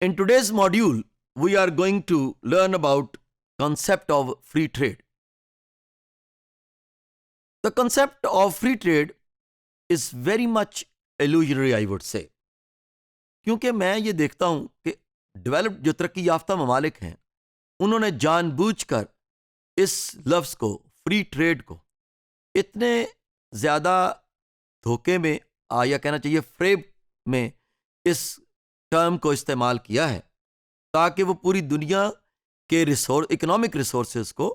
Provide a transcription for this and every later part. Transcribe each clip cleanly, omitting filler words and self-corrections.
In today's module, we are going to learn about concept of free trade. The concept of free trade is very much illusory, I would say. क्योंकि मैं ये देखता हूँ कि developed जो तरक्की याफ्ता ममालिक हैं उन्होंने जानबूझकर इस लफ्ज़ को फ्री ट्रेड को इतने ज़्यादा धोखे में या कहना चाहिए फ्रेब में इस टर्म को इस्तेमाल किया है ताकि वो पूरी दुनिया के इकोनॉमिक रिसोर्सेज को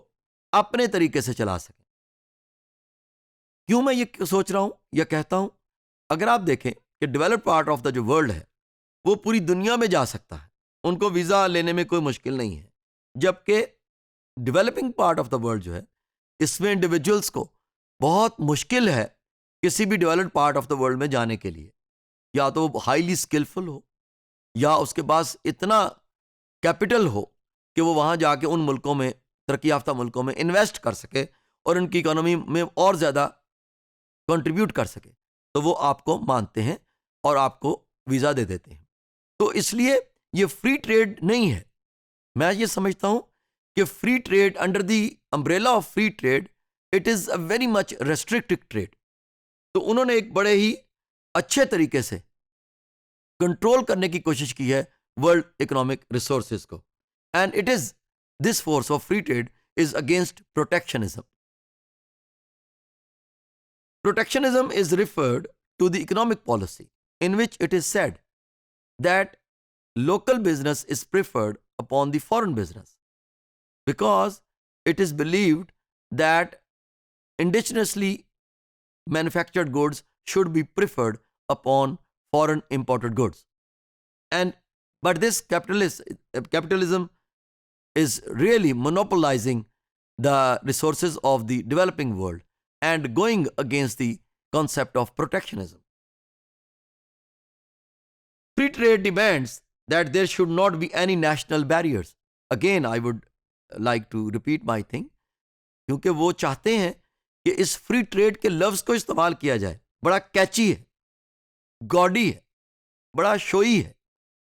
अपने तरीके से चला सकें। क्यों मैं ये सोच रहा हूँ या कहता हूँ, अगर आप देखें कि डेवलप्ड पार्ट ऑफ द जो वर्ल्ड है वो पूरी दुनिया में जा सकता है, उनको वीज़ा लेने में कोई मुश्किल नहीं है, जबकि developing part of the world जो है इसमें इंडिविजुअल्स को बहुत मुश्किल है किसी भी developed part of the world में जाने के लिए। या तो वो हाईली स्किलफुल हो या उसके पास इतना कैपिटल हो कि वो वहाँ जाके उन मुल्कों में, तरक्की याफ्ता मुल्कों में इन्वेस्ट कर सके और उनकी इकोनॉमी में और ज़्यादा कंट्रीब्यूट कर सके, तो वो आपको मानते हैं और आपको वीज़ा दे देते हैं। तो इसलिए ये फ्री ट्रेड नहीं है। मैं ये समझता हूँ कि free trade under the umbrella of free trade it is a very much restricted trade. तो उन्होंने एक बड़े ही अच्छे तरीके से कंट्रोल करने की कोशिश की है वर्ल्ड इकोनॉमिक रिसोर्सेज को, and it is this force of free trade is against protectionism. Protectionism is referred to the economic policy in which it is said that local business is preferred upon the foreign business because it is believed that indigenously manufactured goods should be preferred upon foreign imported goods. But this capitalism is really monopolizing the resources of the developing world and going against the concept of protectionism. Free trade demands that there should not be any national barriers. Again, I would like to repeat my thing, क्योंकि वो चाहते हैं कि इस free trade के लफ्ज़ को इस्तेमाल किया जाए। बड़ा कैची है, गॉडी है, बड़ा शोई है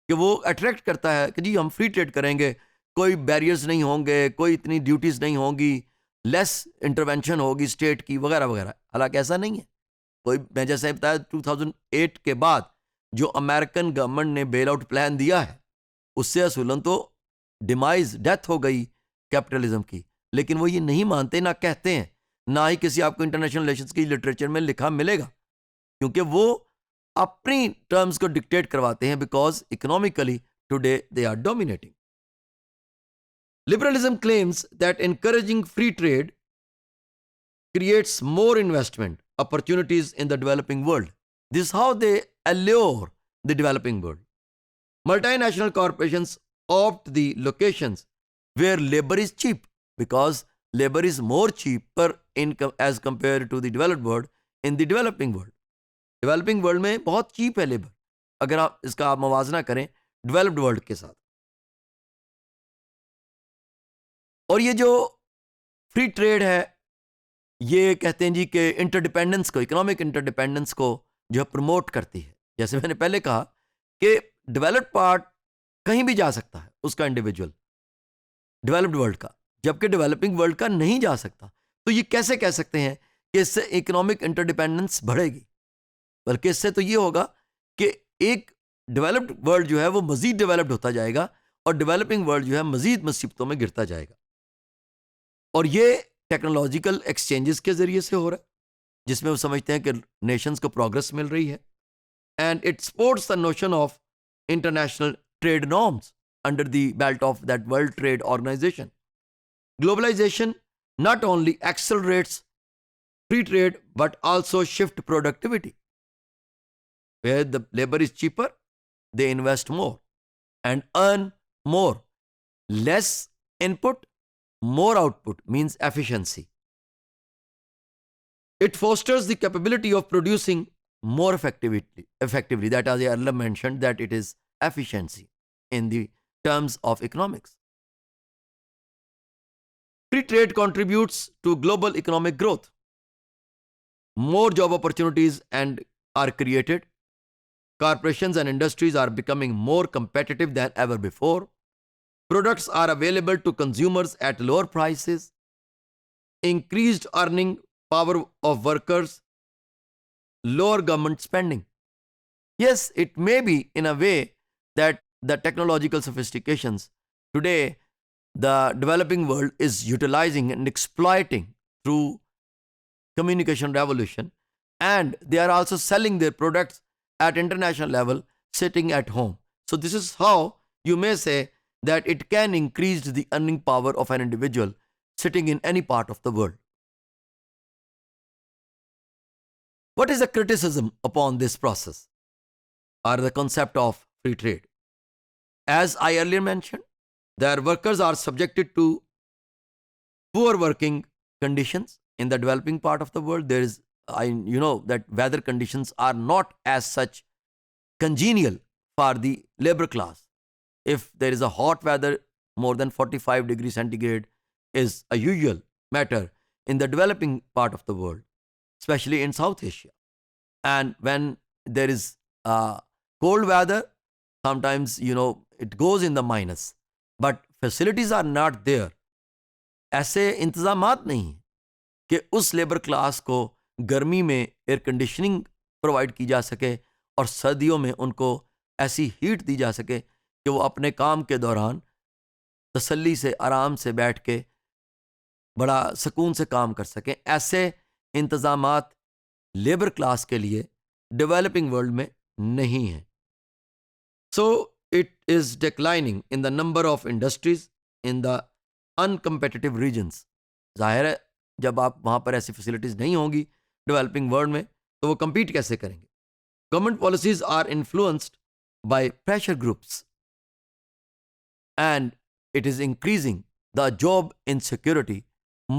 कि वो अट्रैक्ट करता है कि जी हम फ्री ट्रेड करेंगे, कोई बैरियर्स नहीं होंगे, कोई इतनी ड्यूटीज़ नहीं होंगी, लेस इंटरवेंशन होगी स्टेट की वगैरह वगैरह। हालांकि ऐसा नहीं है। मैं जैसे बताया 2008 के बाद जो अमेरिकन गवर्नमेंट ने बेल आउट प्लान दिया है उससे असूलन तो डिमाइज डेथ हो गई कैपिटलिज्म की, लेकिन वो ये नहीं मानते, ना कहते हैं, ना ही किसी आपको इंटरनेशनल रिलेशंस की लिटरेचर में लिखा मिलेगा, क्योंकि वो अपनी टर्म्स को डिक्टेट करवाते हैं because economically today they are dominating. Liberalism claims that encouraging free trade creates more investment opportunities in the developing world. This is how they allure the developing world. Multinational corporations opt the locations where labor is cheap because labor is more cheaper as compared to the developed world in the developing world. Developing world में बहुत cheap है labor, अगर आप इसका मवाजना करें developed world के साथ। और ये जो फ्री ट्रेड है ये कहते हैं जी कि इंटरडिपेंडेंस को, इकोनॉमिक इंटरडिपेंडेंस को जो प्रमोट करती है। जैसे मैंने पहले कहा कि डेवलप्ड पार्ट कहीं भी जा सकता है उसका इंडिविजुअल, डेवलप्ड वर्ल्ड का, जबकि डेवलपिंग वर्ल्ड का नहीं जा सकता। तो ये कैसे कह सकते हैं कि इससे इकोनॉमिक इंटरडिपेंडेंस बढ़ेगी? बल्कि इससे तो ये होगा कि एक डेवलप्ड वर्ल्ड जो है वो मजीद डेवलप्ड होता जाएगा और डेवलपिंग वर्ल्ड जो है मजीद मुसीबतों में गिरता जाएगा। और ये टेक्नोलॉजिकल एक्सचेंजेस के जरिए से हो रहा है, जिसमें वो समझते हैं कि नेशंस को प्रोग्रेस मिल रही है, and it supports the notion of international trade norms under the belt of that world trade organisation. Globalisation not only accelerates free trade but also shift productivity. Where the labour is cheaper they invest more and earn more. Less input, more output means efficiency. It fosters the capability of producing more effectively. That as I earlier mentioned, that it is efficiency in the terms of economics. Free trade contributes to global economic growth. More job opportunities are created. corporations and industries are becoming more competitive than ever before. Products are available to consumers at lower prices. Increased earning power of workers, lower government spending. Yes, it may be in a way that the technological sophistications today the developing world is utilizing and exploiting through communication revolution, and they are also selling their products at international level sitting at home. So this is how you may say that it can increase the earning power of an individual sitting in any part of the world. What is the criticism upon this process or the concept of free trade? As I earlier mentioned, their workers are subjected to poor working conditions in the developing part of the world. There is, that weather conditions are not as such congenial for the labor class. If there is a hot weather, more than 45 degrees centigrade is a usual matter in the developing part of the world, especially in South Asia. And when there is cold weather, sometimes, it goes in the minus. But facilities are not there. ऐसे इंतजामात नहीं हैं कि उस labour class को गर्मी में air conditioning provide की जा सके और सर्दियों में उनको ऐसी हीट दी जा सके कि वो अपने काम के दौरान तसल्ली से आराम से बैठ के बड़ा सुकून से काम कर सकें. ऐसे इंतजामात लेबर क्लास के लिए डेवलपिंग वर्ल्ड में नहीं हैं. So it is declining in the number of industries in the uncompetitive regions. जाहिर है जब आप वहाँ पर ऐसी फैसिलिटीज़ नहीं होंगी डेवलपिंग वर्ल्ड में तो वो कम्पीट कैसे करेंगे. Government policies are influenced by pressure groups and it is increasing the job insecurity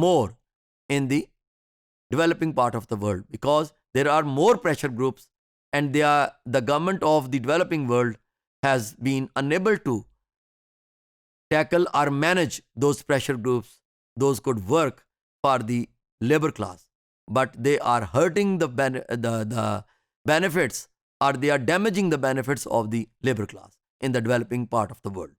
more in the developing part of the world because there are more pressure groups and the government of the developing world has been unable to tackle or manage those pressure groups. Those could work for the labor class, but they are hurting the benefits or they are damaging the benefits of the labor class in the developing part of the world.